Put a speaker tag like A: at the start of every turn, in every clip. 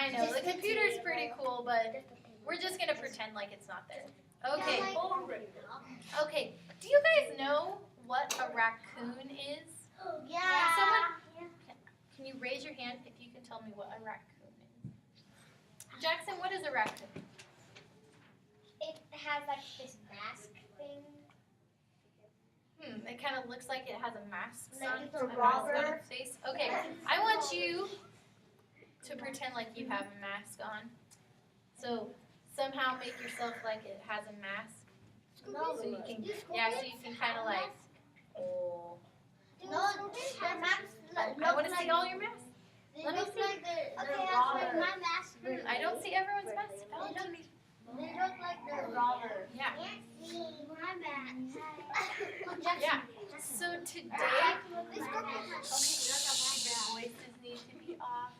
A: I know, the computer's pretty cool, but we're just going to pretend like it's not there. Okay. Okay, do you guys know what a raccoon is?
B: Yeah.
A: Someone, can you raise your hand if you can tell me what a raccoon is? Jackson, what is a raccoon?
B: It has like this mask thing.
A: It kind of looks like it has a mask
B: Like
A: on
B: it's a robber.
A: its face. Okay, I want you to pretend like you have a mask on. So somehow make yourself like it has a mask.
B: No,
A: So you can, so you can kind of like, oh.
B: No, their masks
A: I want to see all your masks.
B: Let me see. Like they're robber. My mask.
A: I don't see everyone's mask.
B: They look like they're robber.
A: Yeah.
B: My mask.
A: Yeah. So today, your voices need to be off.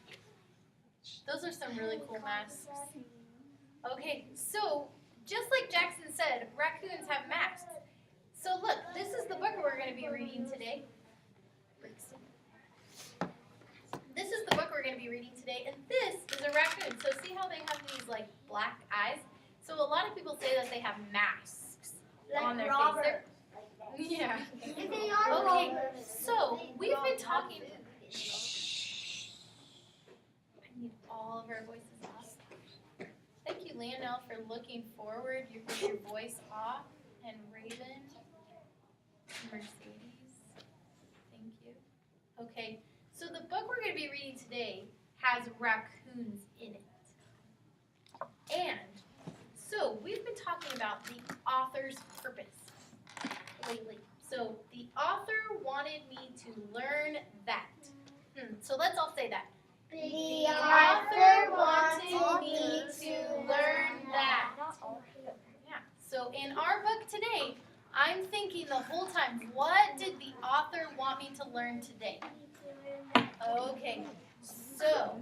A: Those are some really cool masks. Okay, so just like Jackson said, raccoons have masks. So look, this is the book we're going to be reading today. This is the book we're going to be reading today, and this is a raccoon. So see how they have these like black eyes? So a lot of people say that they have masks on their face. Yeah. Okay, so we've been talking. Shh. I need all of our voices off. Thank you, Lionel, for looking forward. You put your voice off. And Raven, Mercedes, thank you. Okay, so the book we're going to be reading today has raccoons in it. And so we've been talking about the author's purpose lately. So the author wanted me to learn that. So let's all say that.
B: The
A: author wanted me to learn that. Yeah. So in our book today, I'm thinking the whole time, what did the author want me to learn today? Okay. So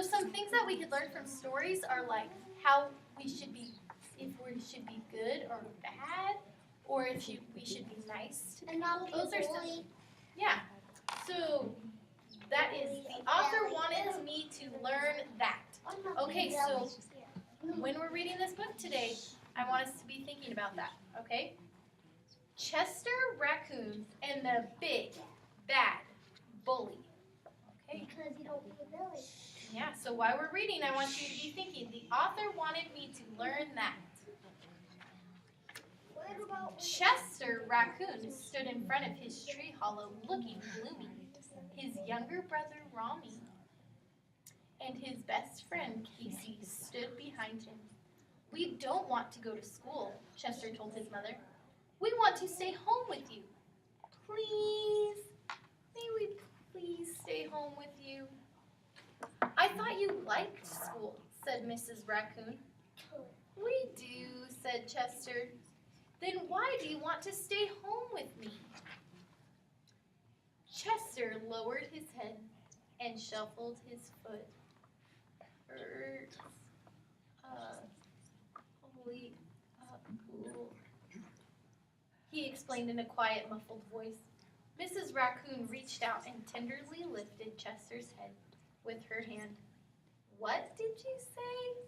A: some things that we could learn from stories are like how we should be, if we should be good or bad, or if we should be nice.
B: And not
A: Those are some. Yeah. So that is, the author wanted me to learn that. Okay, so when we're reading this book today, I want us to be thinking about that, okay? Chester Raccoon and the Big Bad Bully. Okay?
B: Because you don't feel belly.
A: Yeah, so while we're reading, I want you to be thinking, the author wanted me to learn that. Chester Raccoon stood in front of his tree hollow looking gloomy. His younger brother, Rami, and his best friend, Casey, stood behind him. We don't want to go to school, Chester told his mother. We want to stay home with you. Please, may we please stay home with you? I thought you liked school, said Mrs. Raccoon. We do, said Chester. Then why do you want to stay home with me? Chester lowered his head and shuffled his foot. Hurts. Cool. He explained in a quiet, muffled voice. Mrs. Raccoon reached out and tenderly lifted Chester's head with her hand. What did you say?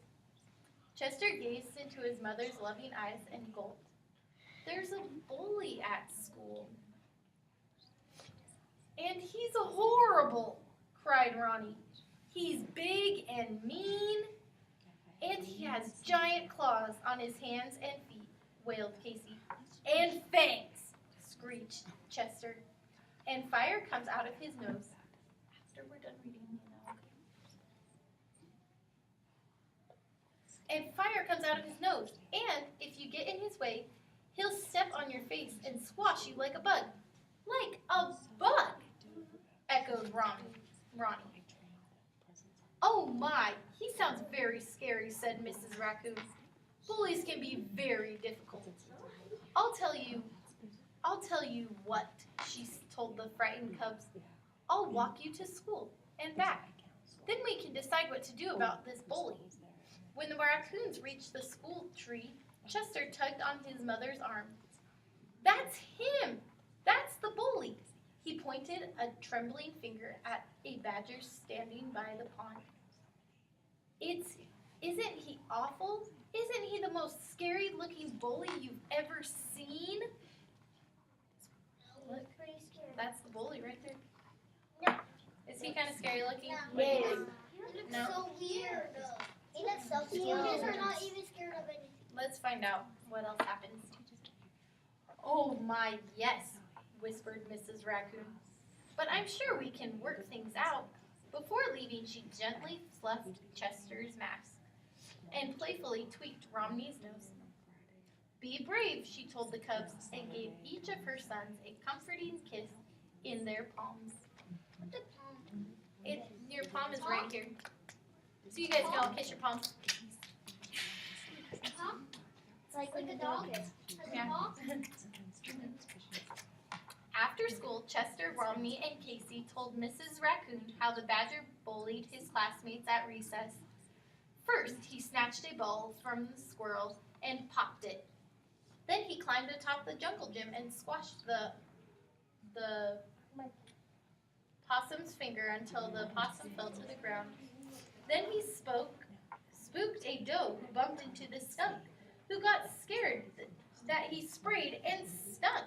A: Chester gazed into his mother's loving eyes and gulped. There's a bully at school. And he's horrible, cried Ronnie. He's big and mean, and he has giant claws on his hands and feet, wailed Casey. And fangs, screeched Chester. And fire comes out of his nose. After we're done reading, And fire comes out of his nose. And if you get in his way, he'll step on your face and squash you like a bug. Like a bug, echoed Ronnie. Oh my, he sounds very scary, said Mrs. Raccoon. Bullies can be very difficult. I'll tell you what, she told the frightened cubs. I'll walk you to school and back. Then we can decide what to do about this bully. When the raccoons reached the school tree, Chester tugged on his mother's arm. That's him! That's the bully! He pointed a trembling finger at a badger standing by the pond. Isn't he awful? Isn't he the most scary looking bully you've ever seen?
B: He was pretty scary.
A: That's the bully right there.
B: No.
A: Is he kind of scary looking?
B: No.
A: What do you
B: He
A: think?
B: looks
A: No.
B: so weird. He looks so scary. Teenagers are not even scared of anything.
A: Let's find out what else happens. Oh my, yes, whispered Mrs. Raccoon. But I'm sure we can work things out. Before leaving, she gently fluffed Chester's mask and playfully tweaked Romney's nose. Be brave, she told the cubs, and gave each of her sons a comforting kiss in their palms. Your palm is right here. So you guys can all kiss your palms.
B: It's like a dog.
A: Yeah. After school, Chester, Romney, and Casey told Mrs. Raccoon how the badger bullied his classmates at recess. First, he snatched a ball from the squirrel and popped it. Then he climbed atop the jungle gym and squashed the possum's finger until the possum fell to the ground. Then he spooked a doe who bumped into the skunk, who got scared that he sprayed and stunk.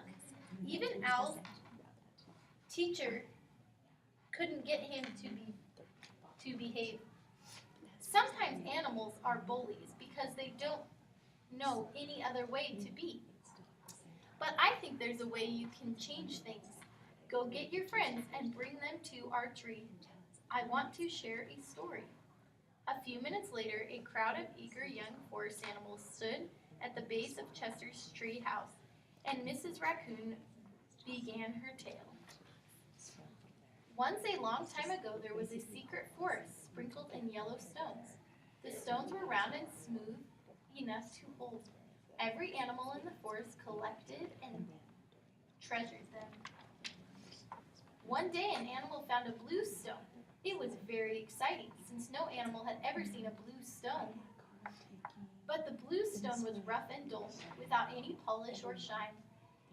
A: Even Owl's teacher couldn't get him to behave. Sometimes animals are bullies because they don't know any other way to be. But I think there's a way you can change things. Go get your friends and bring them to our tree. I want to share a story. A few minutes later, a crowd of eager young forest animals stood at the base of Chester's tree house, and Mrs. Raccoon began her tale. Once a long time ago, there was a secret forest sprinkled in yellow stones. The stones were round and smooth enough to hold. Every animal in the forest collected and treasured them. One day, an animal found a blue stone. It was very exciting, since no animal had ever seen a blue stone. But the blue stone was rough and dull, without any polish or shine.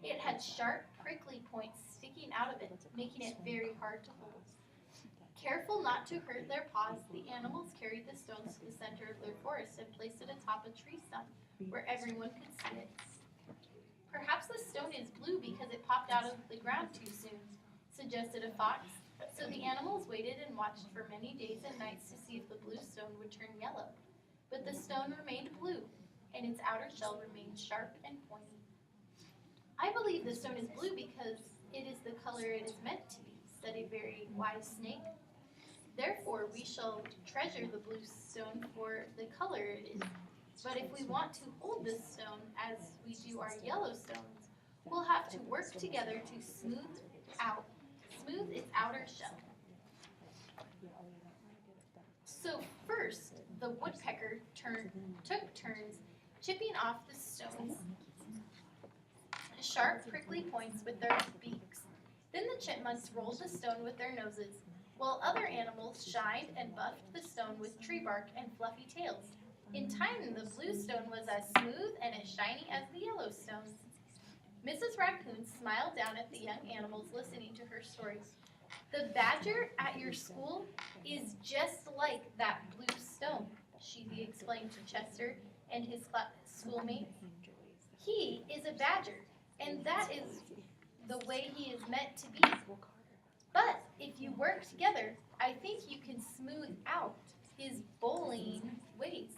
A: It had sharp, prickly points sticking out of it, making it very hard to hold. Careful not to hurt their paws, the animals carried the stones to the center of their forest and placed it atop a tree stump, where everyone could see it. Perhaps the stone is blue because it popped out of the ground too soon, suggested a fox. So the animals waited and watched for many days and nights to see if the blue stone would turn yellow. But the stone remained blue, and its outer shell remained sharp and pointy. I believe the stone is blue because it is the color it is meant to be, said a very wise snake. Therefore, we shall treasure the blue stone for the color it is. But if we want to hold this stone as we do our yellow stones, we'll have to work together to smooth its outer shell. So first, the woodpecker took turns chipping off the stone's sharp, prickly points with their beaks. Then the chipmunks rolled the stone with their noses, while other animals shined and buffed the stone with tree bark and fluffy tails. In time, the blue stone was as smooth and as shiny as the yellow stones. Mrs. Raccoon smiled down at the young animals listening to her story. The badger at your school is just like that blue stone, she explained to Chester and his schoolmates. He is a badger, and that is the way he is meant to be. But if you work together, I think you can smooth out his bullying ways.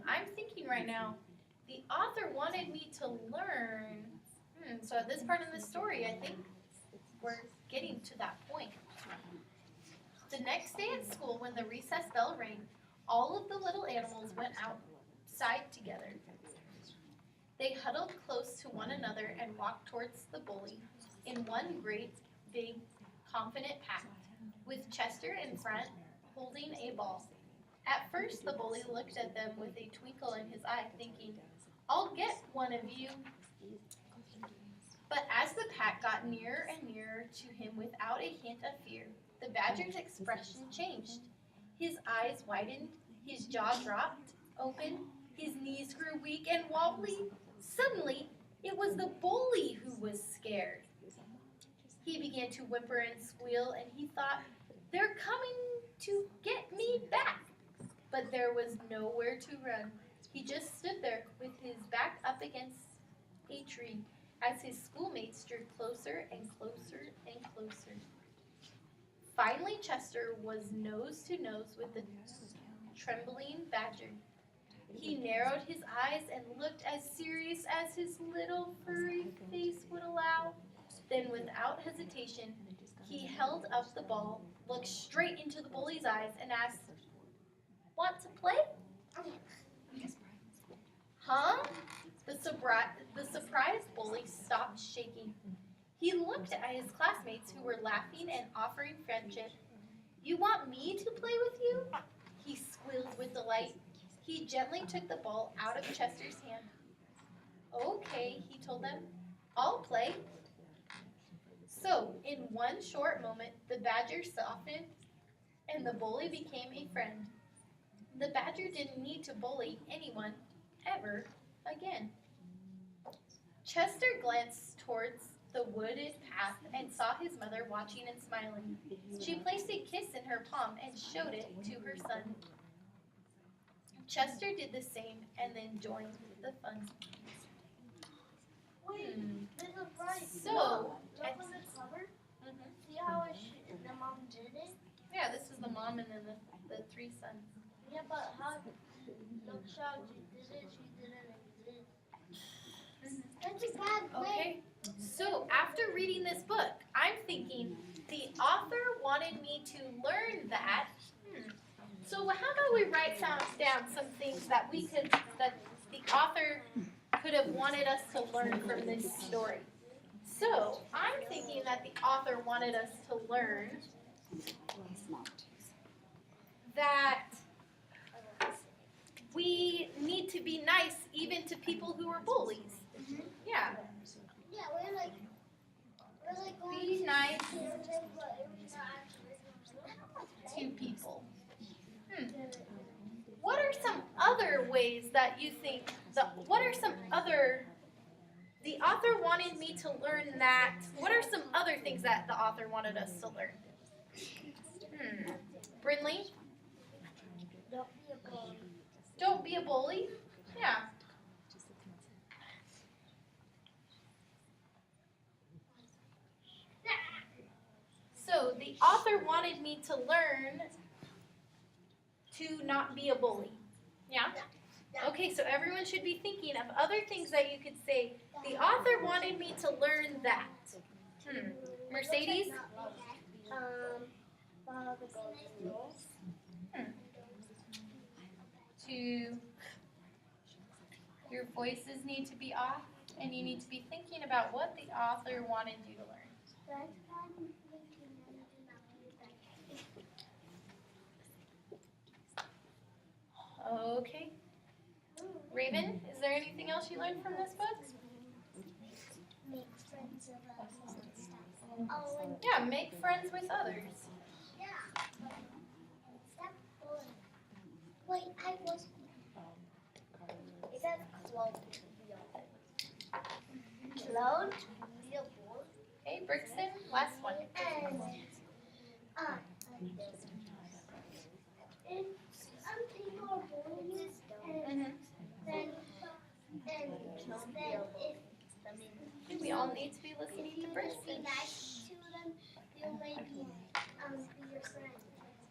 A: I'm thinking right now, the author wanted me to learn. So at this part in the story, I think we're getting to that point. The next day at school, when the recess bell rang, all of the little animals went outside together. They huddled close to one another and walked towards the bully in one great, big, confident pack, with Chester in front holding a ball. At first, the bully looked at them with a twinkle in his eye, thinking, "I'll get one of you." But as the pack got nearer and nearer to him without a hint of fear, the badger's expression changed. His eyes widened, his jaw dropped open, his knees grew weak and wobbly. Suddenly, it was the bully who was scared. He began to whimper and squeal, and he thought, "They're coming to get me back." But there was nowhere to run. He just stood there with his back up against a tree as his schoolmates drew closer and closer and closer. Finally, Chester was nose to nose with the trembling badger. He narrowed his eyes and looked as serious as his little furry face would allow. Then, without hesitation, he held up the ball, looked straight into the bully's eyes, and asked, "Want to play?" Huh? The surprised bully stopped shaking. He looked at his classmates who were laughing and offering friendship. "You want me to play with you?" He squealed with delight. He gently took the ball out of Chester's hand. "Okay," he told them, "I'll play." So, in one short moment, the badger softened and the bully became a friend. The badger didn't need to bully anyone ever again. Chester glanced towards the wooded path and saw his mother watching and smiling. She placed a kiss in her palm and showed it to her son. Chester did the same and then joined the fun.
B: This is right.
A: So,
B: Look on the cover. See how the mom did it?
A: yeah, this is the mom and then the three sons.
B: Yeah, but how? Look how she did it. She did it like this. That's a bad way.
A: Okay, so after reading this book, I'm thinking the author wanted me to learn that. So how about we write down some things that the author could have wanted us to learn from this story. So I'm thinking that the author wanted us to learn that we need to be nice even to people who are bullies. Yeah.
B: Yeah, we're like going
A: Be nice
B: to but it was not actually.
A: to people. What are some other ways that you think the author wanted me to learn that? What are some other things that the author wanted us to learn? Brinley? Don't be a bully. Yeah. So the author wanted me to learn to not be a bully. Yeah? Okay, so everyone should be thinking of other things that you could say. The author wanted me to learn that. Mercedes?
B: Follow the golden rules.
A: Your voices need to be off, and you need to be thinking about what the author wanted you to learn. Okay. Raven, is there anything else you learned from this book?
B: Make friends with others and stuff.
A: Yeah, make friends with others.
B: Yeah. Stop bullying. Wait, I was. It says clone to be a bully. Clone to be a bully.
A: Hey, Brixton, last one.
B: And if some people are bullying you, and then if
A: We all need to be listening to
B: you just be
A: Brixton.
B: nice to them, they'll maybe be your friend.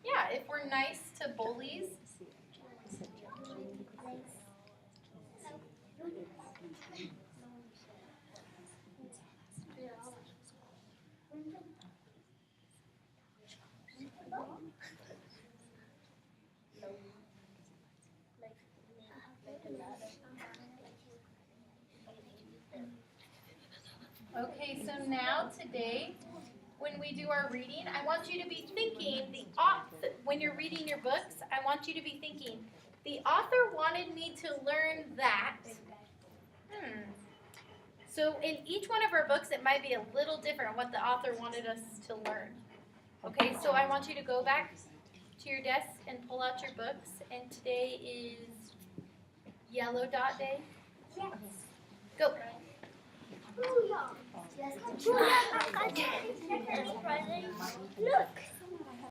A: Yeah, if we're nice to bullies, okay, so now today, when we do our reading, I want you to be thinking, when you're reading your books, I want you to be thinking, the author wanted me to learn that. So in each one of our books, it might be a little different what the author wanted us to learn. Okay, so I want you to go back to your desk and pull out your books, and today is Yellow Dot Day.
B: Yes.
A: Go.
B: Look.